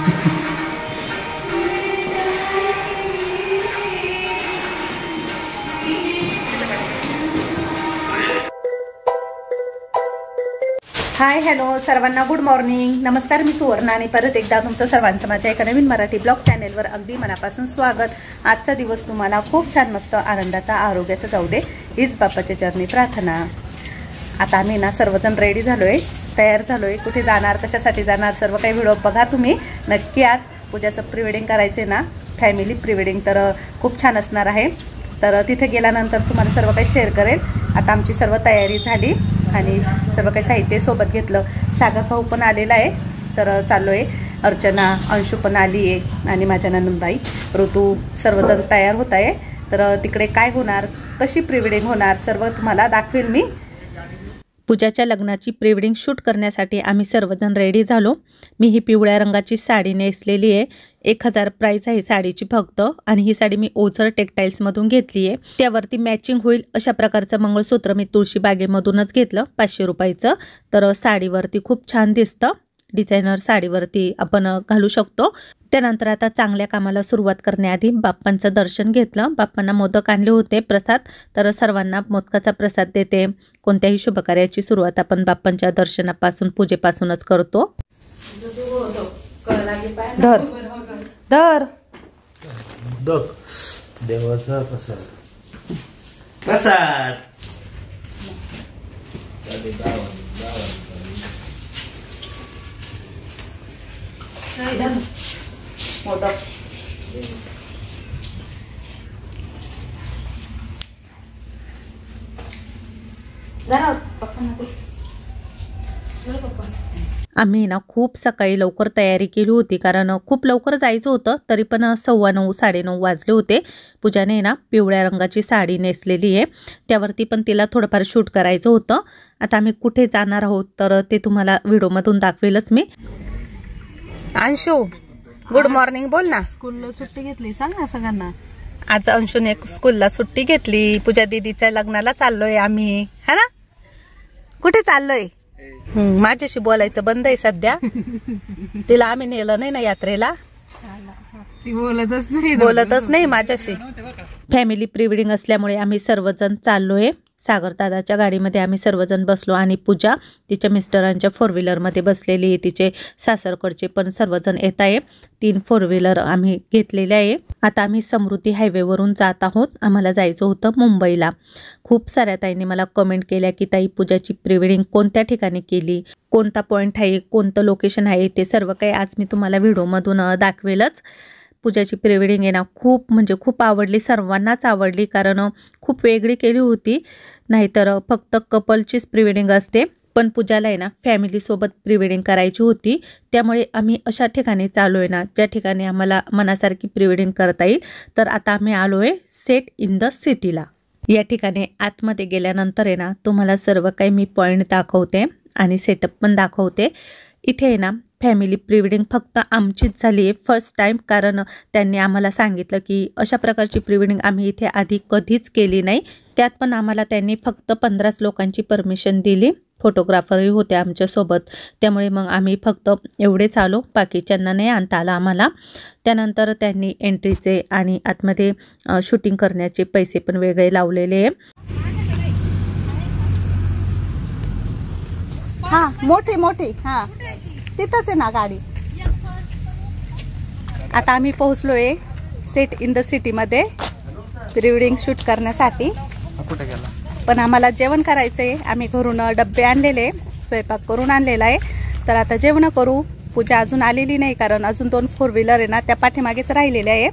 Hi hello सर्वांना good morning नमस्कार. मी सुवर्णा आणि परत एकदा तुमचं सर्वांचं माझ्या एका नवीन मराठी ब्लॉग चॅनेलवर अगदी मनापासून स्वागत. आजचा दिवस तुम्हाला खूप छान मस्त आनंदाचा आरोग्याचा जाऊ दे हीच बाप्पाच्या चरणी प्रार्थना. आता आम्ही ना सर्वजण रेडी झालोय, तयार झालोय. कुठे जाणार, कशासाठी जाणार, सर्व काही व्हिडिओ बघा तुम्ही नक्की. आज पूजाचं प्री वेडिंग करायचे ना, फॅमिली प्री वेडिंग, तर खूप छान असणार आहे. तर तिथे गेल्यानंतर तुम्हाला सर्व काही शेअर करेल. आता आमची सर्व तयारी झाली आणि सर्व काही साहित्य सोबत घेतलं. सागर भाऊ पण आलेला आहे, तर चाललो आहे. अर्चना, अंशू पण आली आहे आणि माझ्या नंदबाई, ऋतू, सर्वजण तयार होत आहे. तर तिकडे काय होणार, कशी प्री वेडिंग होणार, सर्व तुम्हाला दाखवेल मी. पूजाच्या लग्नाची प्री वेडिंग शूट करण्यासाठी आम्ही सर्वजण रेडी झालो. मी ही पिवळ्या रंगाची साडी नेसलेली आहे. 1000 प्राइस आहे साडीची फक्त. आणि ही साडी मी ओझर टेक्सटाईल्समधून घेतली आहे. त्यावरती मॅचिंग होईल अशा प्रकारचं मंगळसूत्र मी तुळशी बागेमधूनच घेतलं, 500 रुपयाचं. तर साडीवरती खूप छान दिसतं. डिझायनर साडीवरती आपण घालू शकतो. त्यानंतर आता चांगल्या कामाला सुरुवात करण्याआधी बाप्पांचं दर्शन घेतलं. बाप्पांना मोदक आणले होते प्रसाद, तर सर्वांना मोदकाचा प्रसाद देते. कोणत्याही शुभकार्याची सुरुवात आपण बाप्पांच्या दर्शनापासून, पूजेपासूनच करतो. धर धर देवाचा प्रसाद प्रसाद मोदक आम्ही ना खूप सकाळी लवकर तयारी केली होती, कारण खूप लवकर जायचं होतं. तरी पण 9:15 9:30 वाजले होते. पूजाने ना पिवळ्या रंगाची साडी नेसलेली आहे, त्यावरती पण तिला थोडंफार शूट करायचं होतं. आता आम्ही कुठे जाणार आहोत तर ते तुम्हाला व्हिडिओमधून दाखवेलच मी. अंशू, गुड मॉर्निंग बोल ना. स्कूलला सुट्टी घेतली, सांग ना सगळ्यांना. आज अंशूने स्कूलला सुट्टी घेतली. पूजा दीदीच्या लग्नाला चाललोय आम्ही, है ना. कुठे चाललोय? माझ्याशी बोलायचं बंद आहे सध्या. तिला आम्ही नेलं नाही ना यात्रेला, ती बोलतच नाही माझ्याशी. फॅमिली प्री वेडिंग असल्यामुळे आम्ही सर्वजण चाललोय. सागर दादाच्या गाडीमध्ये आम्ही सर्वजण बसलो आणि पूजा तिच्या मिस्टरांच्या 4 व्हीलरमध्ये बसलेली आहे. तिचे सासरकडचे पण सर्वजण येत आहे. 3 4 व्हीलर आम्ही घेतलेल्या आहे. आता आम्ही समृद्धी हायवेवरून जात आहोत. आम्हाला जायचं होतं मुंबईला. खूप साऱ्या ताईंनी मला कमेंट केल्या की ताई पूजाची प्री वेडिंग कोणत्या ठिकाणी केली, कोणता पॉईंट आहे, कोणतं लोकेशन आहे, ते सर्व काही आज मी तुम्हाला व्हिडिओमधून दाखवेलच. पूजाची प्री वेडिंग आहे ना खूप म्हणजे खूप आवडली, सर्वांनाच आवडली, कारण खूप वेगळी केली होती. नाहीतर फक्त कपलचीच प्री वेडिंग असते, पण पूजाला आहे ना फॅमिलीसोबत प्री वेडिंग करायची होती. त्यामुळे आम्ही अशा ठिकाणी चालू आहे ना ज्या ठिकाणी आम्हाला मनासारखी प्री वेडिंग करता येईल. तर आता आम्ही आलो आहे सेट इन द सिटीला. या ठिकाणी आतमध्ये गेल्यानंतर आहे ना तुम्हाला सर्व काही मी पॉईंट दाखवते आणि सेटअप पण दाखवते. इथे आहे ना फॅमिली प्री वेडिंग फक्त आमचीच झाली आहे फर्स्ट टाईम, कारण त्यांनी आम्हाला सांगितलं की अशा प्रकारची प्री वेडिंग आम्ही इथे आधी कधीच केली नाही. त्यात पण आम्हाला त्यांनी फक्त 15 लोकांची परमिशन दिली. फोटोग्राफरही होते आमच्यासोबत, त्यामुळे मग आम्ही फक्त एवढेच आलो, बाकीच्यांना नाही आणता आला आम्हाला. त्यानंतर त्यांनी एंट्रीचे आणि आतमध्ये शूटिंग करण्याचे पैसे पण वेगळे लावलेले आहे. हा मोठे मोठे, हा तिथंच आहे ना गाडी. आता आम्ही पोहोचलोय सेट इन द सिटीमध्ये प्री वेडिंग शूट करण्यासाठी. पण आम्हाला जेवण करायचंय. आम्ही घरून डब्बे आणलेले, स्वयंपाक करून आणलेला आहे. तर आता जेवण करू. पूजा अजून आलेली नाही, कारण अजून 2 4 व्हीलर आहे ना त्या पाठीमागेच राहिलेल्या आहे.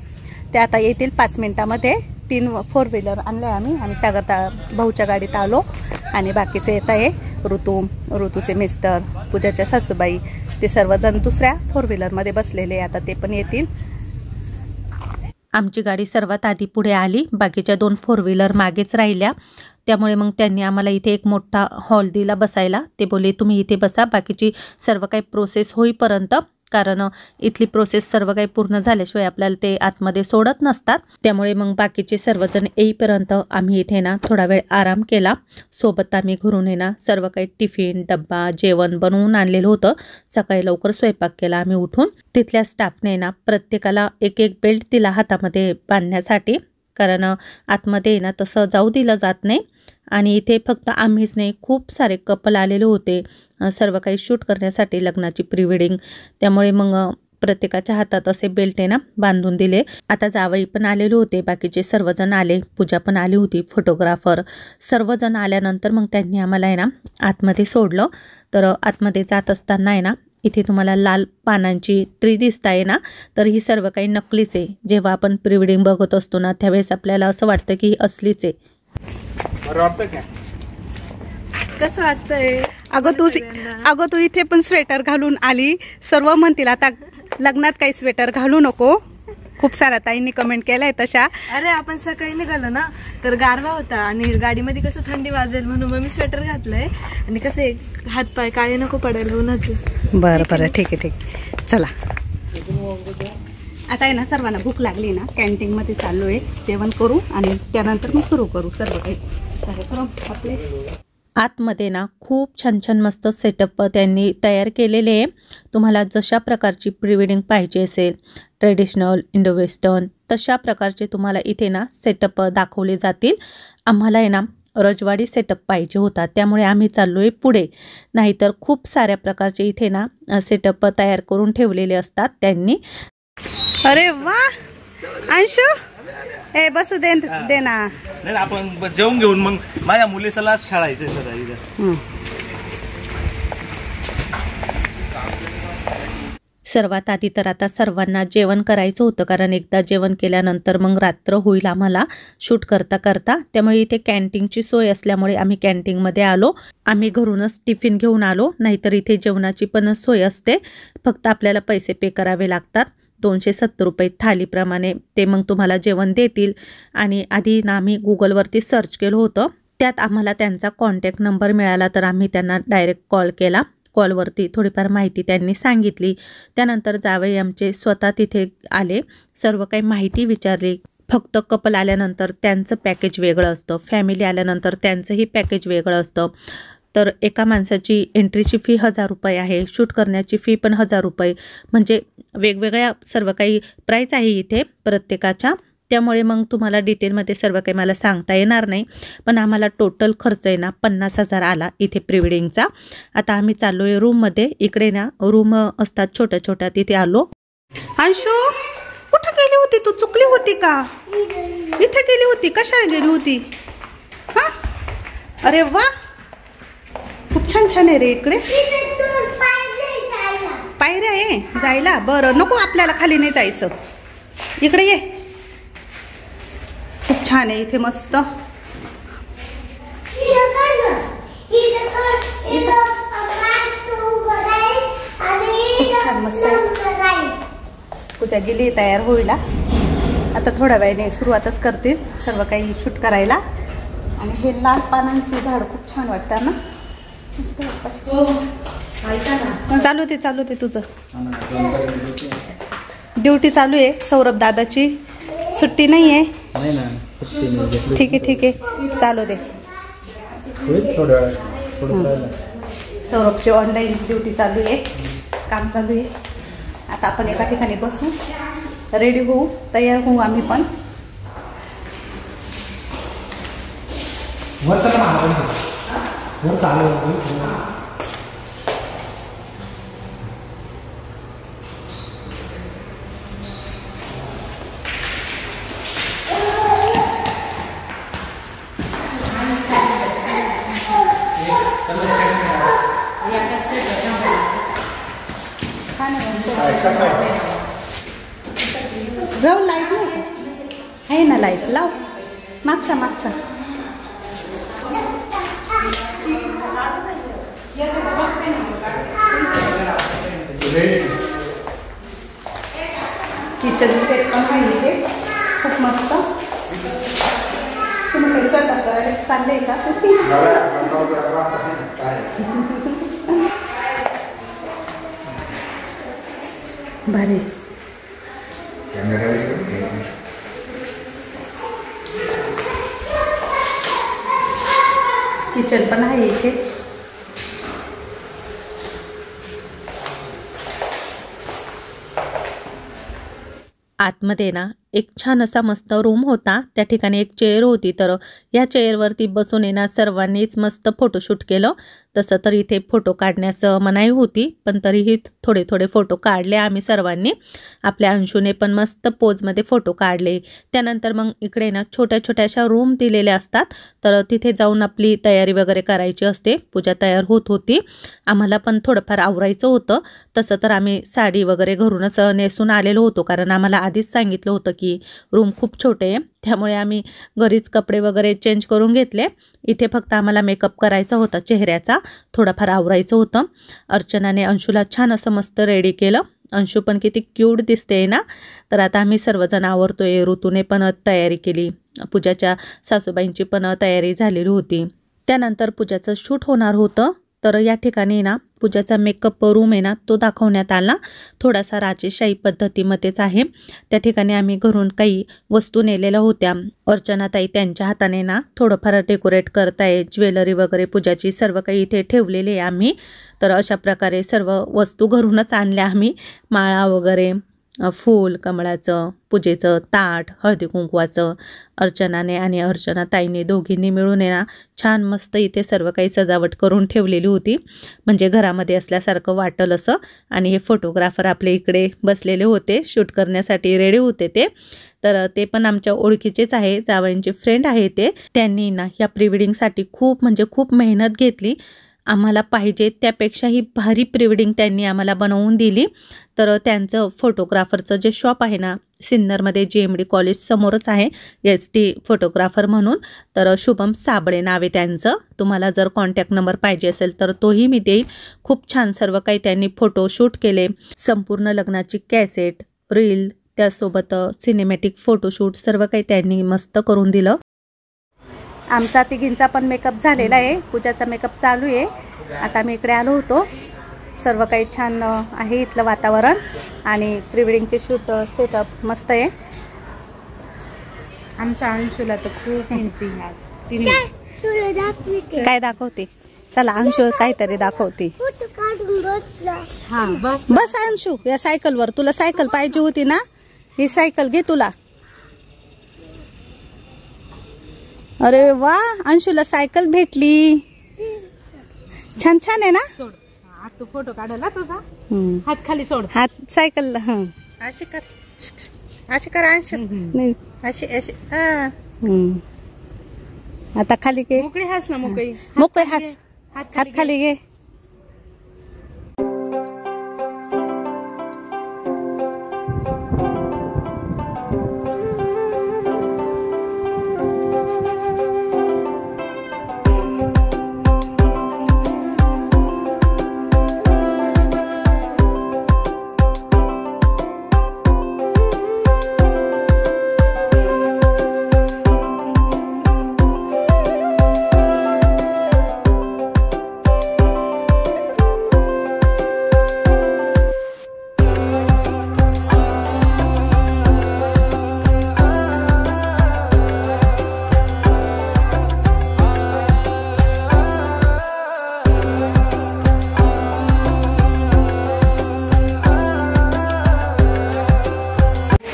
त्या आता येतील 5 मिनिटामध्ये. 3 4 व्हीलर आणले आम्ही आणि सागर भाऊच्या गाडीत आलो आणि बाकीचे येत आहे. ऋतूचे मिस्टर, पूजाच्या सासूबाई, ते सर्वजण दुसऱ्या 4 व्हीलरमध्ये बसलेले. आता ते पण येतील. आमची गाडी सर्वात आधी पुढे आली, बाकीच्या 2 4 व्हीलर मागेच राहिल्या. त्यामुळे मग त्यांनी आम्हाला इथे एक मोठा हॉल दिला बसायला. ते बोलले तुम्ही इथे बसा, बाकीची सर्व काही प्रोसेस होईपर्यंत कारण इथली प्रोसेस सर्व काही पूर्ण झाल्याशिवाय आपल्याला ते आतमध्ये सोडत नसतात. त्यामुळे मग बाकीचे सर्वजण येईपर्यंत आम्ही इथे ना थोडा वेळ आराम केला. सोबत आम्ही घरून ना सर्व काही टिफिन डब्बा जेवण बनवून आणलेलं होतं. सकाळी लवकर स्वयंपाक केला आम्ही उठून. तिथल्या स्टाफने ना प्रत्येकाला एक एक बेल्ट दिला हातामध्ये बांधण्यासाठी, कारण आतमध्ये ना तसं जाऊ दिलं जात नाही. आणि इथे फक्त आम्हीच नाही, खूप सारे कपल आलेले होते सर्व काही शूट करण्यासाठी लग्नाची प्री वेडिंग. त्यामुळे मग प्रत्येकाच्या हातात असे बेल्ट ना बांधून दिले. आता जावई पण आलेले होते, बाकीचे सर्वजण आले, पूजा पण आली होती, फोटोग्राफर सर्वजण आल्यानंतर मग त्यांनी आम्हाला ना आतमध्ये सोडलं. तर आतमध्ये जात असताना ना इथे तुम्हाला लाल पानांची ट्री दिसत आहे ना, तर ही सर्व काही नकलीच आहे. जेव्हा आपण प्री वेडिंग बघत असतो ना त्यावेळेस आपल्याला असं वाटतं की ही असलीच आहे. कसं वाटतंय? अगं तू इथे पण स्वेटर घालून आली. सर्व म्हणतील आता लग्नात काही स्वेटर घालू नको. खूप साऱ्या ताईंनी कमेंट केलाय तशा. अरे आपण सकाळी निघालो ना तर गारवा होता आणि गाडीमध्ये कसं थंडी वाजेल म्हणून मग मी स्वेटर घातलंय. आणि कसे हातपाय काळे नको पडायला उन्हाचं. बरं ठीक आहे चला. आता आहे ना सर्वांना भूक लागली ना, कॅन्टीन मध्ये चाललो आहे, जेवण करू आणि त्यानंतर मग सुरू करू सर्व काही कार्यक्रम आपले. आतमध्ये ना खूप छान छान मस्त सेटअप त्यांनी तयार केलेले आहे. तुम्हाला जशा प्रकारची प्री वेडिंग पाहिजे असेल, ट्रेडिशनल इंडो वेस्टर्न, तशा प्रकारचे तुम्हाला इथे ना सेटअप दाखवले जातील. आम्हाला आहे ना रजवाडी सेटअप पाहिजे होता, त्यामुळे आम्ही चाललो आहे पुढे. नाहीतर खूप साऱ्या प्रकारचे इथे ना सेटअप तयार करून ठेवलेले असतात त्यांनी. अरे वा अंशू, ए बसू दे ना. नाही आपण जेवून घेऊन मग माझ्या मुलीला खेळायचंय सर. सर्वात आधी तर आता सर्वांना जेवण करायचं होतं, कारण एकदा जेवण केल्यानंतर मग रात्र होईल आम्हाला शूट करता करता. त्यामुळे इथे कॅन्टीनची सोय असल्यामुळे आम्ही कॅन्टीनमध्ये आलो. आम्ही घरूनच टिफिन घेऊन आलो, नाहीतर इथे जेवणाची पण सोय असते, फक्त आपल्याला पैसे पे करावे लागतात. 270 रुपये थालीप्रमाणे ते मग तुम्हाला जेवण देतील. आणि आधी ना आम्ही गुगलवरती सर्च केलं होतं, त्यात आम्हाला त्यांचा कॉन्टॅक्ट नंबर मिळाला, तर आम्ही त्यांना डायरेक्ट कॉल केला. कॉलवरती थोडीफार माहिती त्यांनी सांगितली. त्यानंतर जावई आमचे स्वतः तिथे आले, सर्व काही माहिती विचारली. फक्त कपल आल्यानंतर त्यांचं पॅकेज वेगळं असतं, फॅमिली आल्यानंतर त्यांचंही पॅकेज वेगळं असतं. तर एका माणसाची एंट्रीची फी 1000 रुपये आहे, शूट करण्याची फी पण 1000 रुपये, म्हणजे वेगवेगळ्या सर्व काही प्राईस आहे इथे प्रत्येकाच्या. त्यामुळे मग तुम्हाला डिटेलमध्ये सर्व काही मला सांगता येणार नाही, पण आम्हाला टोटल खर्च आहे ना 50,000 आला इथे प्री वेडिंगचा. आता आम्ही चाललो आहे रूममध्ये. इकडे ना रूम असतात छोट्या छोट्या, तिथे आलो. अंशू कुठं गेली होती तू? चुकली होती का? इथे गेली होती? कशाला गेली होती? हा अरे वा, खूप छान छान आहे रे इकडे. पायऱ्या आहे जायला? बरं नको, आपल्याला खाली नाही जायचं, इकडे ये. खूप छान आहे इथे, मस्त. छान मस्त आहे. पूजा गेली तयार होईला, आता थोड्या वेळाने सुरुवातच करतील सर्व काही शूट करायला. आणि हे लाल पानांचे झाड खूप छान वाटतात ना, मस्त वाटतं. चालू दे तुझं. ड्युटी चालू आहे सौरभ दादाची, सुट्टी नाही आहे. ठीक आहे चालू दे. सौरभची ऑनलाईन ड्युटी चालू आहे, काम चालू आहे. आता आपण एका ठिकाणी बसू, रेडी होऊ, तयार होऊ आम्ही पण. जाऊ, लाईट आहे ना, लाईट लाव. मागचा किचन सेट पण आहे खूप मस्त. तुम्ही काही स्वतः करायला चाललंय का? भारी. किचन पण आहे इथे. आतमध्ये ना एक छान असा मस्त रूम होता. त्या ठिकाणी एक चेअर होती. तर या चेअरवरती बसून ना सर्वांनीच मस्त फोटोशूट केलं. तसं तर इथे फोटो काढण्यास मनाई होती, पण तरीही थोडे थोडे फोटो काढले आम्ही सर्वांनी. आपल्या अंशूने पण मस्त पोजमध्ये फोटो काढले. त्यानंतर मग इकडे ना छोट्या छोट्याशा रूम दिलेल्या असतात, तर तिथे जाऊन आपली तयारी वगैरे करायची असते. पूजा तयार होत होती. आम्हाला पण थोडंफार आवरायचं होतं. तसं तर आम्ही साडी वगैरे घरूनच नेसून आलेलो होतो, कारण आम्हाला आधीच सांगितलं होतं की रूम खूप छोटे आहे, त्यामुळे आम्ही घरीच कपडे वगैरे चेंज करून घेतले. इथे फक्त आम्हाला मेकअप करायचा होता, चेहऱ्याचा थोडाफार आवरायचं होतं. अर्चनाने अंशूला छान असं मस्त रेडी केलं. अंशू पण किती क्यूट दिसते ना. तर आता आम्ही सर्वजण आवरतोय. ऋतूने पण तयारी केली. पूजाच्या सासूबाईंची पण तयारी झालेली होती. त्यानंतर पूजाचं शूट होणार होतं. तर या ठिकाणी ना पूजाचा मेकअप रूम आहे ना तो दाखवण्यात आला. थोडासा राजेशाही पद्धतीमध्येच आहे. त्या ठिकाणी आम्ही घरून काही वस्तू नेलेल्या होत्या. अर्चनाताई त्यांच्या हाताने ना थोडंफार डेकोरेट करताय. ज्वेलरी वगैरे पूजाची सर्व काही इथे ठेवलेली आहे आम्ही. तर अशा प्रकारे सर्व वस्तू घरूनच आणल्या आम्ही. माळा वगैरे, फूल कमळाचं, पूजेचं ताट, हळदी कुंकवाचं अर्चनाने आणि अर्चनाताईने दोघींनी मिळून ना छान मस्त इथे सर्व काही सजावट करून ठेवलेली होती, म्हणजे घरामध्ये असल्यासारखं वाटल असं. आणि हे फोटोग्राफर आपले इकडे बसलेले होते, शूट करण्यासाठी रेडी होते ते. तर ते पण आमच्या ओळखीचेच आहे, जावयांचे फ्रेंड आहे ते. त्यांनी ना या प्रीवेडिंगसाठी खूप म्हणजे खूप मेहनत घेतली. आम्हाला पाहिजे त्यापेक्षाही भारी प्रीवेडिंग त्यांनी आम्हाला बनवून दिली. तर त्यांचं फोटोग्राफरचं जे शॉप आहे ना सिन्नरमध्ये GMD कॉलेज समोरच आहे, ST फोटोग्राफर म्हणून. तर शुभम साबळे नाव आहे त्यांचं. तुम्हाला जर कॉन्टॅक्ट नंबर पाहिजे असेल तर तोही मी देईल. खूप छान सर्व काही त्यांनी फोटोशूट केले. संपूर्ण लग्नाची कॅसेट, रील, त्यासोबत सिनेमॅटिक फोटोशूट सर्व काही त्यांनी मस्त करून दिलं. आमचा तिघींचा पण मेकअप झालेला आहे. पूजाचा मेकअप चालू आहे. आता मी इकडे आलो होतो. सर्व काही छान आहे इथलं वातावरण आणि प्रीवेडिंगचे शूट सेटअप मस्त आहे. आमच्या अंशूला तर खूप हिंटिंग आज. काय दाखवते? चला अंशू काहीतरी दाखवते. हा बस बस अंशू या सायकलवर. तुला सायकल पाहिजे होती ना, ही सायकल घे तुला. अरे वा, अंशूला सायकल भेटली. छान छान आहे ना. सोड तू फोटो काढला तुझा. हात खाली सोड. हात सायकल. अशी कर, अशी कर अंशू. नाही अशी अशी. आता खाली घे. मोकळी हस ना, मोकळी मोकळे हात. हात खाली घे.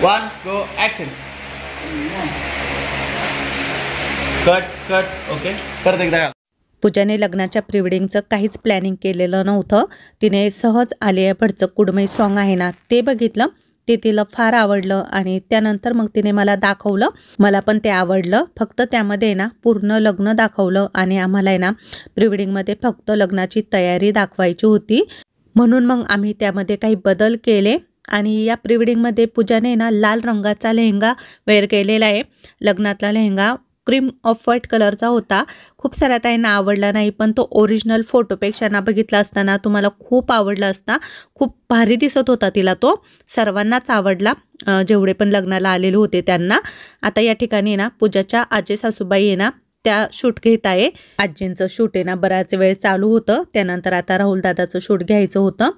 One go action. Cut. Okay परत एकदा. पूजाने लग्नाच्या प्रीवेडिंगचं काहीच प्लॅनिंग केलेलं नव्हतं. तिने सहज आलिया भटचं कुडमई सॉन्ग आहे ना ते बघितलं. ते तिला फार आवडलं आणि त्यानंतर मग तिने मला दाखवलं. मला पण ते आवडलं. फक्त त्यामध्ये ना पूर्ण लग्न दाखवलं आणि आम्हाला आहे ना प्रीवेडिंगमध्ये फक्त लग्नाची तयारी दाखवायची होती. म्हणून मग आम्ही त्यामध्ये काही बदल केले. आणि या प्रीवेडिंगमध्ये पूजाने ना लाल रंगाचा लेहंगा वेअर केलेला आहे. लग्नातला लेहंगा क्रीम ऑफ व्हाईट कलरचा होता. खूप साऱ्या ताईंना आवडला नाही, पण तो ओरिजिनल फोटोपेक्षा ना बघितला असताना तुम्हाला खूप आवडला असता. खूप भारी दिसत होता तिला तो. सर्वांनाच आवडला, जेवढे पण लग्नाला आलेले होते त्यांना. आता या ठिकाणी ना पूजाच्या आजी सासूबाई आहे ना त्या शूट घेत आहे. आजींचं शूट आहे ना बराच वेळ चालू होतं. त्यानंतर आता राहुल दादाचं शूट घ्यायचं होतं.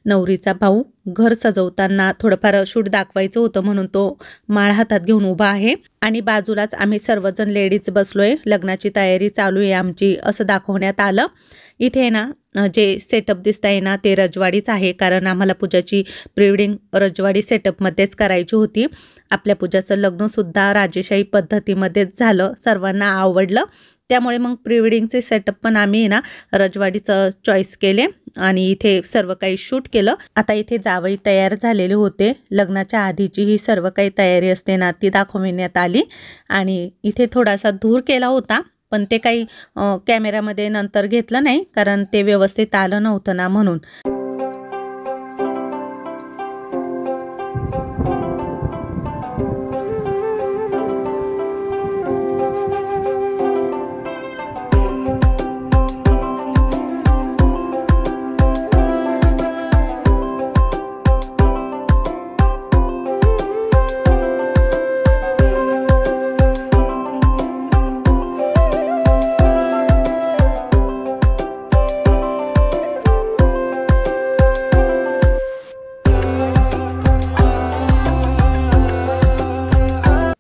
नवरीचा भाऊ घर सजवताना थोडंफार शूट दाखवायचं होतं म्हणून तो माळ हातात घेऊन उभा आहे आणि बाजूलाच आम्ही सर्वजण लेडीज बसलोय. लग्नाची तयारी चालू आहे आमची असं दाखवण्यात आलं. इथे ना जे सेटअप दिसत आहे ना ते रजवाडीच आहे, कारण आम्हाला पूजाची प्रीवेडिंग रजवाडी सेटअपमध्येच करायची होती. आपल्या पूजाचं लग्नसुद्धा राजेशाही पद्धतीमध्येच झालं, सर्वांना आवडलं. त्यामुळे मग प्रीवेडिंगचे सेटअप पण आम्ही ना रजवाडीचं चॉईस केले आणि इथे सर्व काही शूट केलं. आता इथे जावई तयार झालेले होते. लग्नाच्या आधीची ही सर्व काही तयारी असते ना ती दाखवण्यात आली आणि इथे थोडासा धूर केला होता, पण ते काही कॅमेऱ्यामध्ये नंतर घेतलं नाही कारण ते व्यवस्थित आलं नव्हतं ना म्हणून.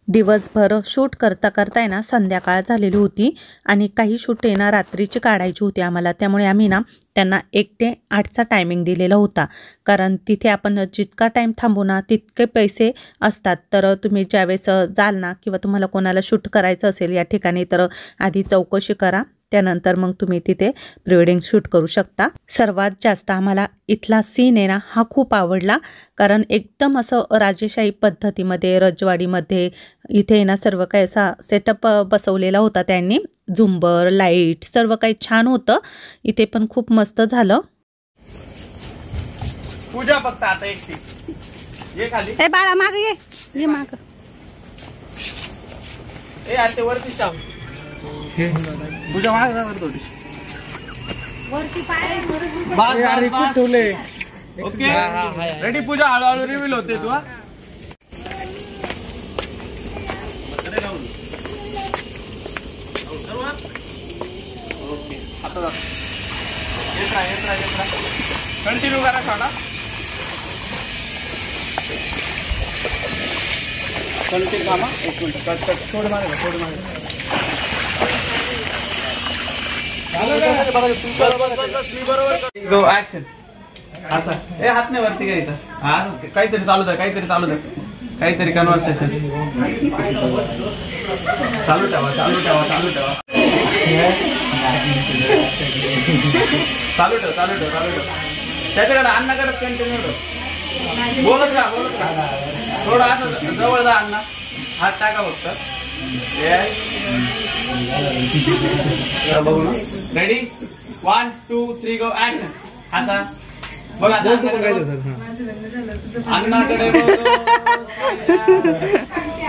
दिवसभर शूट करता करता आहे ना संध्याकाळ झालेली होती आणि काही शूट आहे ना रात्रीची काढायची होती आम्हाला. त्यामुळे आम्ही ना त्यांना 1 ते 8चा टायमिंग दिलेला होता, कारण तिथे आपण जितका टाईम थांबू ना तितके पैसे असतात. तर तुम्ही ज्यावेळेस जाल ना किंवा तुम्हाला कोणाला शूट करायचं असेल या ठिकाणी तर आधी चौकशी करा, त्यानंतर मग तुम्ही तिथे प्रीवेडिंग शूट करू शकता. सर्वात जास्त आम्हाला इथला सीन आहे ना हा खूप आवडला, कारण एकदम असं राजेशाही पद्धतीमध्ये रजवाडीमध्ये इथे ना सर्व काही असा सेटअप बसवलेला होता त्यांनी. झुंबर, लाईट सर्व काही छान होतं. इथे पण खूप मस्त झालं. पूजा फक्त आता एकटी ये खाली. ए बाळा माग ये माग. ए आते वरती जाऊ. पूजा माग जा वर थोडी. वरती पाय ठेवले. ओके रेडी पूजा. हळूहळू रिव्हील होते तू. हा कंटिन्यू करा खाना. कंटिन्यू कामा. 1 मिनिट कट थोड मागे थोड मागे. गो ऍक्शन. असं ए हात नाही वरती घ्यायचा. हा काहीतरी चालू द्या, काहीतरी चालू द्या, काहीतरी कन्व्हर्सेशन चालू ठेवा, चालू ठेवा, चालू ठेवा, चालू ठेव, चालू ठेव, चालू ठेव. त्याच्याकडे अण्णाकडे कंटिन्यू ठेव. बोलत राहा, बोलत राहा. थोडं असं जवळ जा अण्णा. हात टाका फक्त. बघू ना. रेडी 1 2 3 गो ऍक्शन. आता बघा अण्णाकडे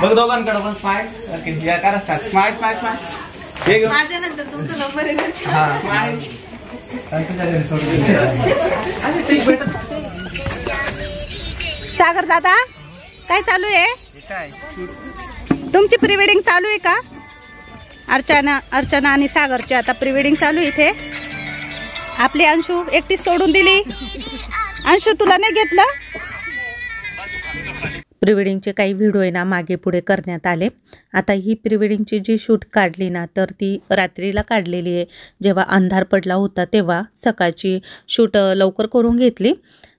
बघ, दोघांकडे पण स्माइल. ओके या करा स्टार्ट. Smile smile smile. हे घेऊ माझ्यानंतर तुमचा नंबर आहे. हा स्माइल. सागर दादा काय चालू आहे? तुमची प्रीवेडिंग चालू आहे का? अर्चना आणि सागरची आता प्रीवेडिंग चालू इथे. आपली अंशू एकटीच सोडून दिली. अंशू तुला नाही घेतलं? प्रीवेडिंगचे काही व्हिडिओ आहे ना मागे पुढे करण्यात आले. आता ही प्रीवेडिंगची जी शूट काढली ना तर ती रात्रीला काढलेली आहे. जेव्हा अंधार पडला होता तेव्हा सकाळची शूट लवकर करून घेतली.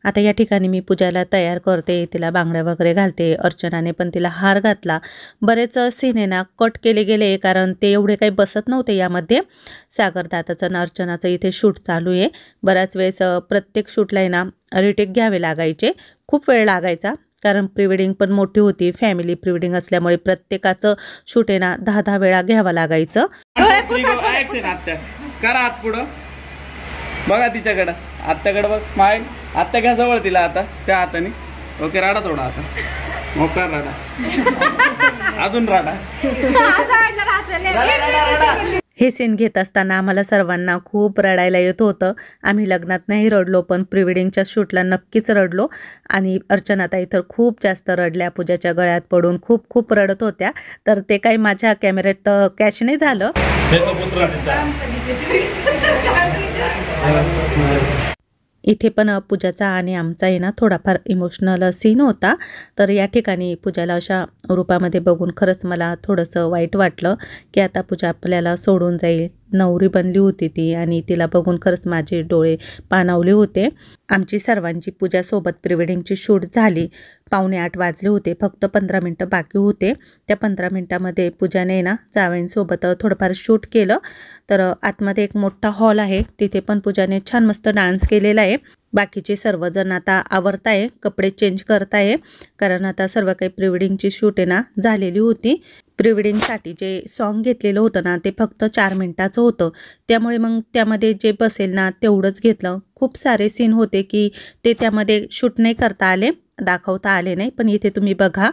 आता या ठिकाणी मी पूजाला तयार करते, तिला बांगड्या वगैरे घालते. अर्चनाने पण तिला हार घातला. बरेच सीन आहे ना कट केले गेले कारण ते एवढे काही बसत नव्हते यामध्ये. सागर दादाचं आणि अर्चनाचं इथे शूट चालू आहे. बऱ्याच वेळेस प्रत्येक शूटला आहे ना रिटेक घ्यावे लागायचे, खूप वेळ लागायचा कारण प्रीवेडिंग पण मोठी होती. फॅमिली प्रीवेडिंग असल्यामुळे प्रत्येकाचं शूट आहे ना 10-10 वेळा घ्यावं लागायचं. करा हात पुढं. बघा तिच्याकडं, आत्याकडे बघ. स्माइल. आत्या घ्या जवळ तिला आता त्या हाताने. ओके राडा थोडा आता. मोकार राडा. अजून राडा. हे सीन घेत असताना आम्हाला सर्वांना खूप रडायला येत होतं. आम्ही लग्नात नाही रडलो पण प्रीवेडिंगच्या शूटला नक्कीच रडलो. आणि अर्चनाताई तर खूप जास्त रडल्या. पूजाच्या गळ्यात पडून खूप खूप रडत होत्या. तर ते काही माझ्या कॅमेऱ्यात कॅच नाही झालं. इथे पण पूजाचा आणि आमचा आहे ना थोडाफार इमोशनल सीन होता. तर या ठिकाणी पूजाला अशा रूपामध्ये बघून खरंच मला थोडंसं वाईट वाटलं की आता पूजा आपल्याला सोडून जाईल. नवरी बनली होती ती आणि तिला बघून खरंच माझे डोळे पाणावले होते. आमची सर्वांची पूजासोबत प्रीवेडिंगची शूट झाली. 7:45 वाजले होते. फक्त 15 मिनटं बाकी होते. त्या 15 मिनटामध्ये पूजाने ना जावयांसोबत थोडंफार शूट केलं. तर आतमध्ये एक मोठा हॉल आहे, तिथे पण पूजाने छान मस्त डान्स केलेला आहे. बाकीचे सर्वजण आता आवरताय, कपडे चेंज करताय, कारण आता सर्व काही प्रीवेडिंगची शूट आहे ना झालेली होती. प्रीवेडिंगसाठी जे सॉन्ग घेतलेलं होतं ना ते फक्त 4 मिनिटाचं होतं. त्यामुळे मग त्यामध्ये जे बसेल ना तेवढंच घेतलं. खूप सारे सीन होते की ते त्यामध्ये शूट नाही करता आले, दाखवता आले नाही. पण इथे तुम्ही बघा,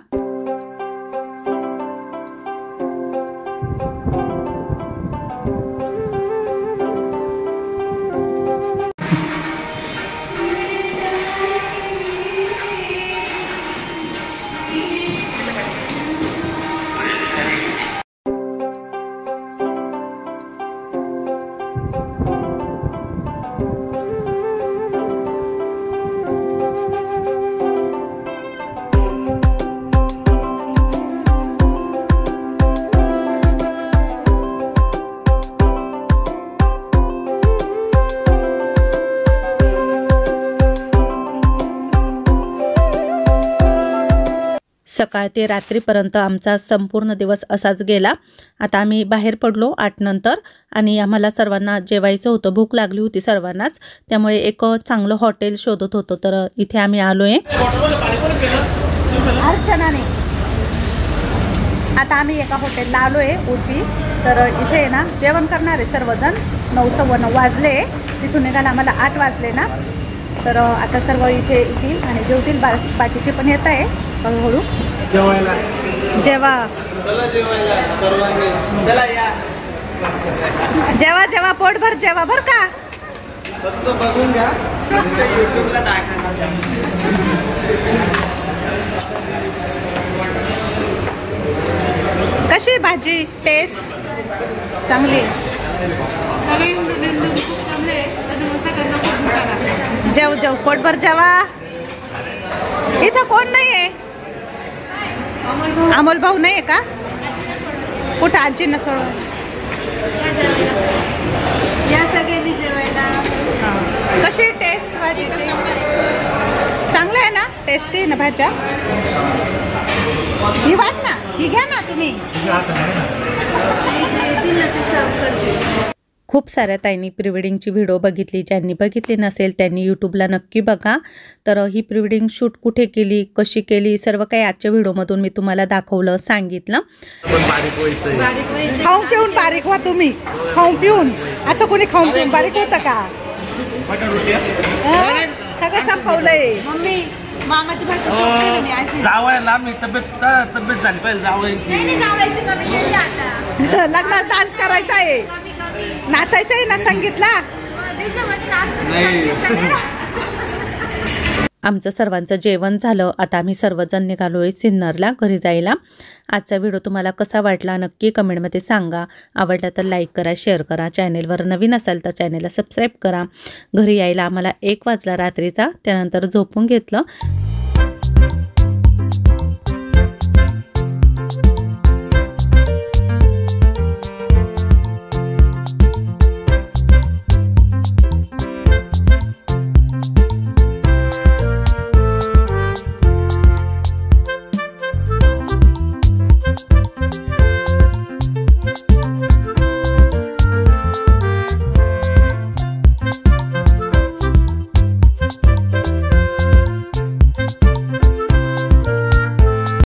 सकाळ ते रात्रीपर्यंत आमचा संपूर्ण दिवस असाच गेला. आता आम्ही बाहेर पडलो 8 नंतर आणि आम्हाला सर्वांना जेवायचं होतं, भूक लागली होती सर्वांनाच. त्यामुळे एक चांगलं हॉटेल शोधत होतो. तर इथे आम्ही आलोय. अर्चनाने आता आम्ही एका हॉटेलला आलोय उडपी. तर इथे आहे ना जेवण करणार आहे सर्वजण. 9:15 वाजले, तिथून निघायला आम्हाला 8 वाजले ना. तर आता सर्व इथे येतील आणि जेवतील. बाकीचे पण येत आहे हळूहळू जेवायला. जेवा सर्वांनी चला या. जेवा पोटभर जेवा बर का. फक्त बघून घ्या, युट्यूबला टाका. कशी भाजी टेस्ट चांगली. जेव पोटभर जेवा. इथं कोण नाही आहे? अमोल भाऊ नाही आहे का? कुठं? आजी ना सोड. कशी टेस्ट भाजी? चांगलं आहे ना, टेस्टी आहे ना भाज्या. ही वाट ना, ही घ्या ना तुम्ही. खूप साऱ्या ताईंनी प्रीवेडिंगची व्हिडिओ बघितली. ज्यांनी बघितली नसेल त्यांनी यूट्यूबला नक्की बघा. तर ही प्रीवेडिंग शूट कुठे केली, कशी केली, सर्व काही आजच्या व्हिडिओमधून मी तुम्हाला दाखवलं, सांगितलं. खाऊन पिऊन बारीक व्हा तुम्ही. खाऊन पिऊन असं कोणी खाऊन पिऊन बारीक होतं का? सगळं संपवलंय. मम्मी मामाची भाषा जावयाला मी तब्येत झाली पाहिजे. लग्नात डान्स करायचा आहे, नाचायचं आहे ना संगीतला. आमचं सर्वांचं जेवण झालं. आता आम्ही सर्वजण निघालोय सिन्नरला घरी जायला. आजचा व्हिडिओ तुम्हाला कसा वाटला नक्की कमेंटमध्ये सांगा. आवडला तर लाईक करा, शेअर करा. चॅनेलवर नवीन असाल तर चॅनेलला सबस्क्राईब करा. घरी यायला आम्हाला 1 वाजला रात्रीचा. त्यानंतर झोपून घेतलं.